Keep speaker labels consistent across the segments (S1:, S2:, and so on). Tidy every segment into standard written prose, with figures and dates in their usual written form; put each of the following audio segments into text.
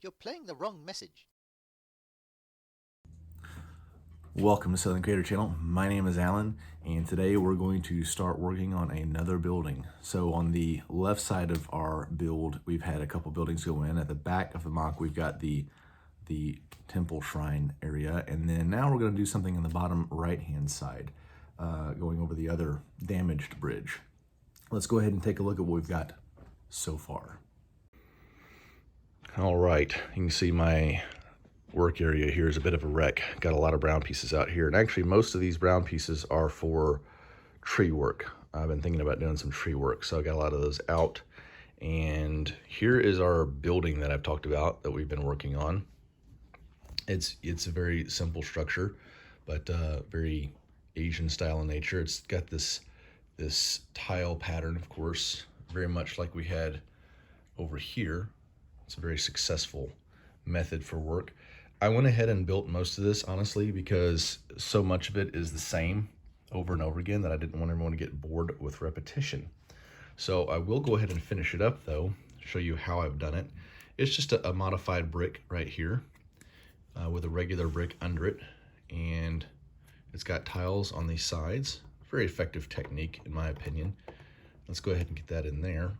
S1: You're playing the wrong message.
S2: Welcome to Southern Creator Channel. My name is Alan, and today we're going to start working on another building. So on the left side of our build, we've had a couple buildings go in. At the back of the mock, we've got the temple shrine area, and then now we're going to do something in the bottom right-hand side, going over the other damaged bridge. Let's go ahead and take a look at what we've got so far. All right, you can see my work area here is a bit of a wreck. Got a lot of brown pieces out here, and actually most of these brown pieces are for tree work. I've been thinking about doing some tree work, so I got a lot of those out. And here is our building that I've talked about that we've been working on. It's a very simple structure, but very Asian style in nature. It's got this tile pattern, of course, very much like we had over here. It's a very successful method for work. I went ahead and built most of this, honestly, because so much of it is the same over and over again that I didn't want everyone to get bored with repetition. So I will go ahead and finish it up, though, show you how I've done it. It's just a modified brick right here with a regular brick under it, and it's got tiles on these sides. Very effective technique, in my opinion. Let's go ahead and get that in there.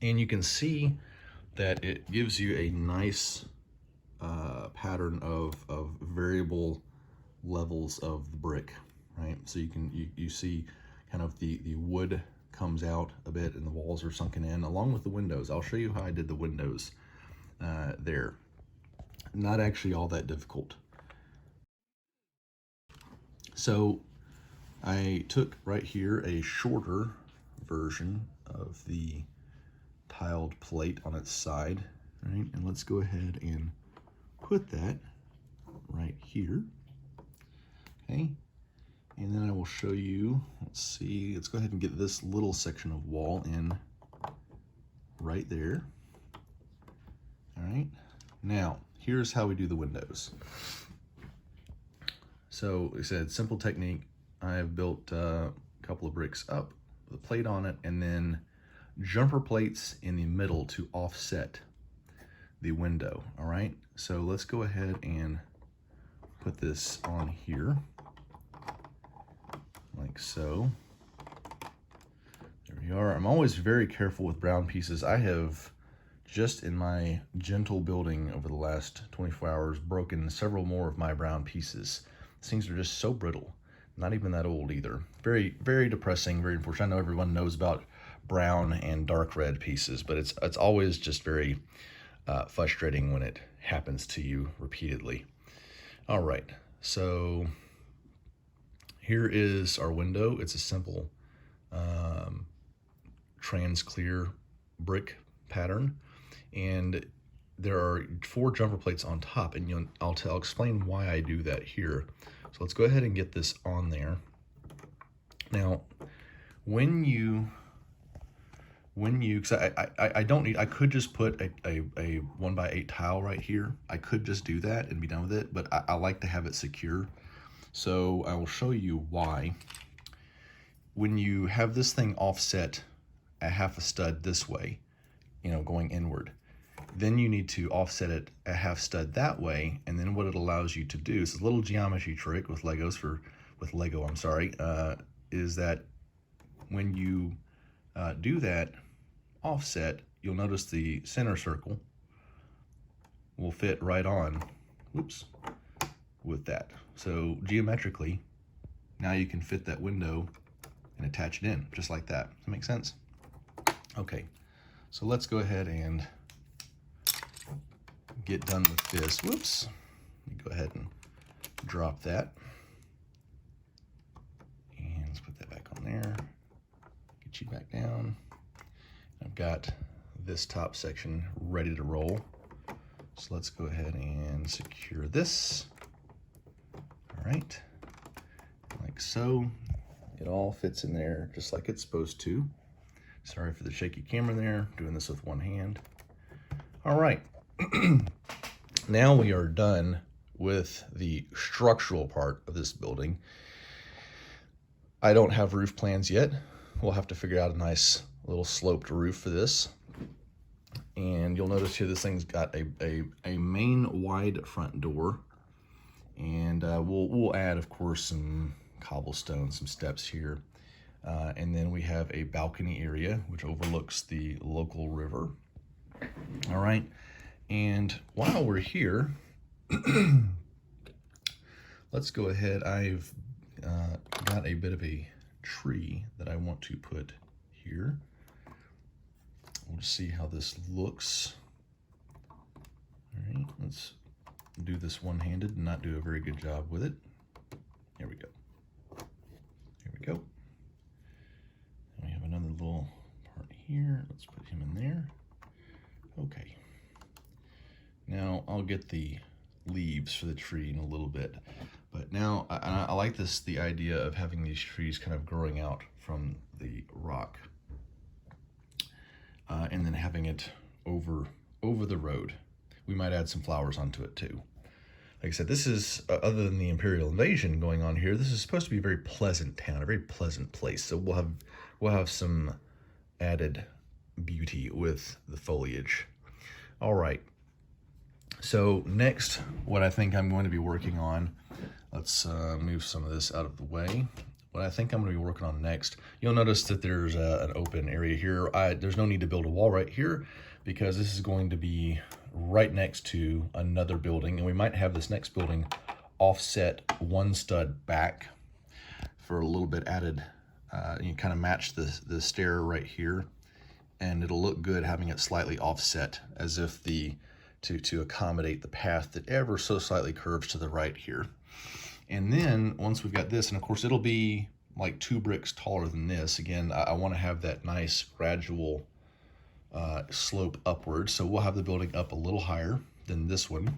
S2: And you can see that it gives you a nice pattern of variable levels of the brick, right? So you see kind of the wood comes out a bit and the walls are sunken in along with the windows. I'll show you how I did the windows there. Not actually all that difficult. So I took right here a shorter version of the tiled plate on its side, right? And let's go ahead and put that right here, okay? And then I will show you, let's see, let's go ahead and get this little section of wall in right there. All right, now here's how we do the windows. So like I said, simple technique. I have built a couple of bricks up with a plate on it, and then jumper plates in the middle to offset the window. All right, so let's go ahead and put this on here like so. There we are. I'm always very careful with brown pieces. I have just in my gentle building over the last 24 hours broken several more of my brown pieces. These things are just so brittle, not even that old either. Very, very depressing, very unfortunate. I know everyone knows about brown and dark red pieces, but it's always just very frustrating when it happens to you repeatedly. All right, so here is our window. It's a simple trans clear brick pattern, and there are 4 jumper plates on top, and I'll explain why I do that here. So let's go ahead and get this on there. Now, when you, because I don't need, I could just put a 1x8 tile right here. I could just do that and be done with it, but I like to have it secure. So I will show you why. When you have this thing offset a half a stud this way, you know, going inward, then you need to offset it a half stud that way, and then what it allows you to do is a little geometry trick with Lego, is that when you do that offset, you'll notice the center circle will fit right on, whoops, with that. So geometrically, now you can fit that window and attach it in, just like that. Does that make sense? Okay, so let's go ahead and get done with this. Whoops, let me go ahead and drop that. And let's put that back on there. Get you back down. I've got this top section ready to roll. So let's go ahead and secure this. All right, like so. It all fits in there just like it's supposed to. Sorry for the shaky camera there, doing this with one hand. All right, now we are done with the structural part of this building. I don't have roof plans yet. We'll have to figure out a nice little sloped roof for this. And you'll notice here this thing's got a main wide front door. And we'll add, of course, some cobblestone, some steps here. And then we have a balcony area which overlooks the local river. All right. And while we're here, let's go ahead. I've got a bit of a tree that I want to put here. We'll see how this looks. All right, let's do this one-handed and not do a very good job with it. Here we go. Here we go. And we have another little part here. Let's put him in there. Okay. Now I'll get the leaves for the tree in a little bit. But now I like the idea of having these trees kind of growing out from the rock. And then having it over the road. We might add some flowers onto it too. Like I said, this is, other than the Imperial invasion going on here, this is supposed to be a very pleasant town, a very pleasant place. So we'll have some added beauty with the foliage. All right. So next, what I think I'm going to be working on, let's move some of this out of the way. What I think I'm going to be working on next, you'll notice that there's an open area here. There's no need to build a wall right here because this is going to be right next to another building, and we might have this next building offset one stud back for a little bit added. You kind of match the stair right here, and it'll look good having it slightly offset as if to accommodate the path that ever so slightly curves to the right here. And then once we've got this, and of course it'll be like 2 bricks taller than this. Again, I want to have that nice gradual slope upwards. So we'll have the building up a little higher than this one.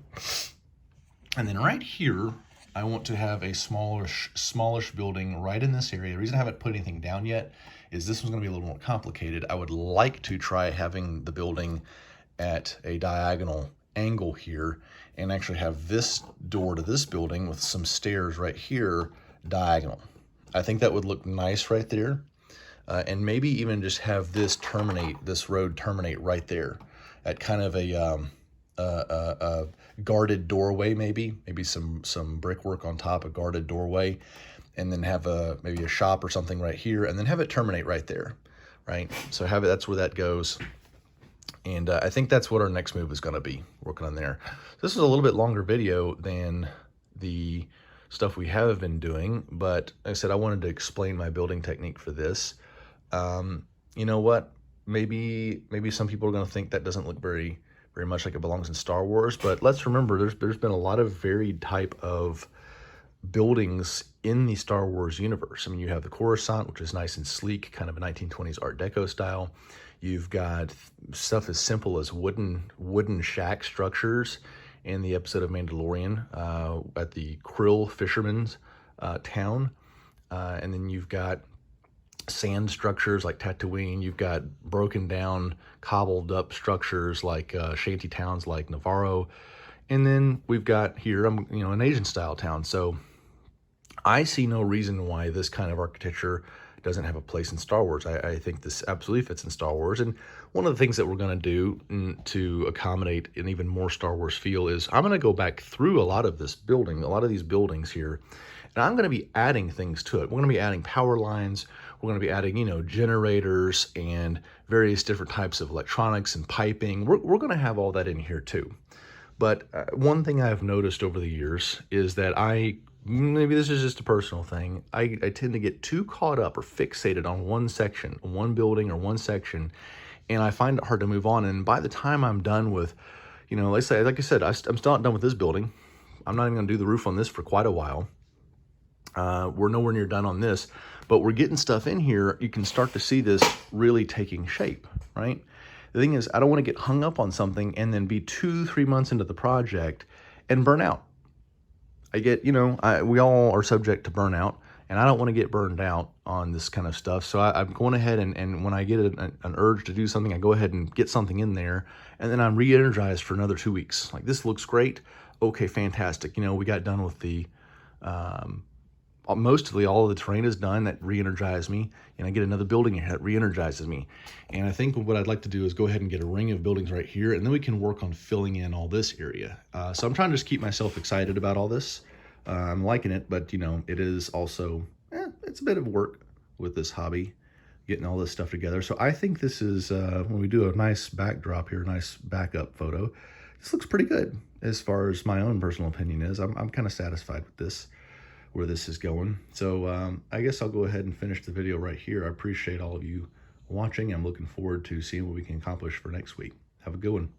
S2: And then right here, I want to have a smallish building right in this area. The reason I haven't put anything down yet is this one's going to be a little more complicated. I would like to try having the building at a diagonal angle here and actually have this door to this building with some stairs right here diagonal. I think that would look nice right there. And maybe even just have this road terminate right there at kind of a guarded doorway, maybe some brickwork on top, a guarded doorway, and then have maybe a shop or something right here, and then have it terminate right there, right? So that's where that goes. And I think that's what our next move is going to be, working on there. This is a little bit longer video than the stuff we have been doing, but like I said, I wanted to explain my building technique for this. You know what? Maybe some people are going to think that doesn't look very much like it belongs in Star Wars, but let's remember there's been a lot of varied type of buildings in the Star Wars universe. I mean, you have the Coruscant, which is nice and sleek, kind of a 1920s Art Deco style. You've got stuff as simple as wooden shack structures in the episode of Mandalorian at the Krill fisherman's town. And then you've got sand structures like Tatooine. You've got broken down, cobbled up structures like shanty towns like Navarro. And then we've got here, an Asian style town. So I see no reason why this kind of architecture doesn't have a place in Star Wars. I think this absolutely fits in Star Wars. And one of the things that we're going to do to accommodate an even more Star Wars feel is I'm going to go back through a lot of these buildings here, and I'm going to be adding things to it. We're going to be adding power lines. We're going to be adding, generators and various different types of electronics and piping. We're going to have all that in here too. But one thing I've noticed over the years is that maybe this is just a personal thing, I tend to get too caught up or fixated on one section, one building or one section, and I find it hard to move on. And by the time I'm done with, like I said, I'm still not done with this building. I'm not even going to do the roof on this for quite a while. We're nowhere near done on this, but we're getting stuff in here. You can start to see this really taking shape, right? The thing is, I don't want to get hung up on something and then be 2-3 months into the project and burn out. We all are subject to burnout, and I don't want to get burned out on this kind of stuff. So I'm going ahead and when I get an urge to do something, I go ahead and get something in there, and then I'm re-energized for another 2 weeks. Like, this looks great. Okay, fantastic. We got done with the mostly all of the terrain is done. That re-energized me, and I get another building here that re-energizes me. And I think what I'd like to do is go ahead and get a ring of buildings right here, and then we can work on filling in all this area. So I'm trying to just keep myself excited about all this. I'm liking it, but you know, it is also, it's a bit of work with this hobby, getting all this stuff together. So I think this is, when we do a nice backdrop here, nice backup photo, this looks pretty good as far as my own personal opinion is. I'm kind of satisfied with this, where this is going. So I guess I'll go ahead and finish the video right here. I appreciate all of you watching. I'm looking forward to seeing what we can accomplish for next week. Have a good one.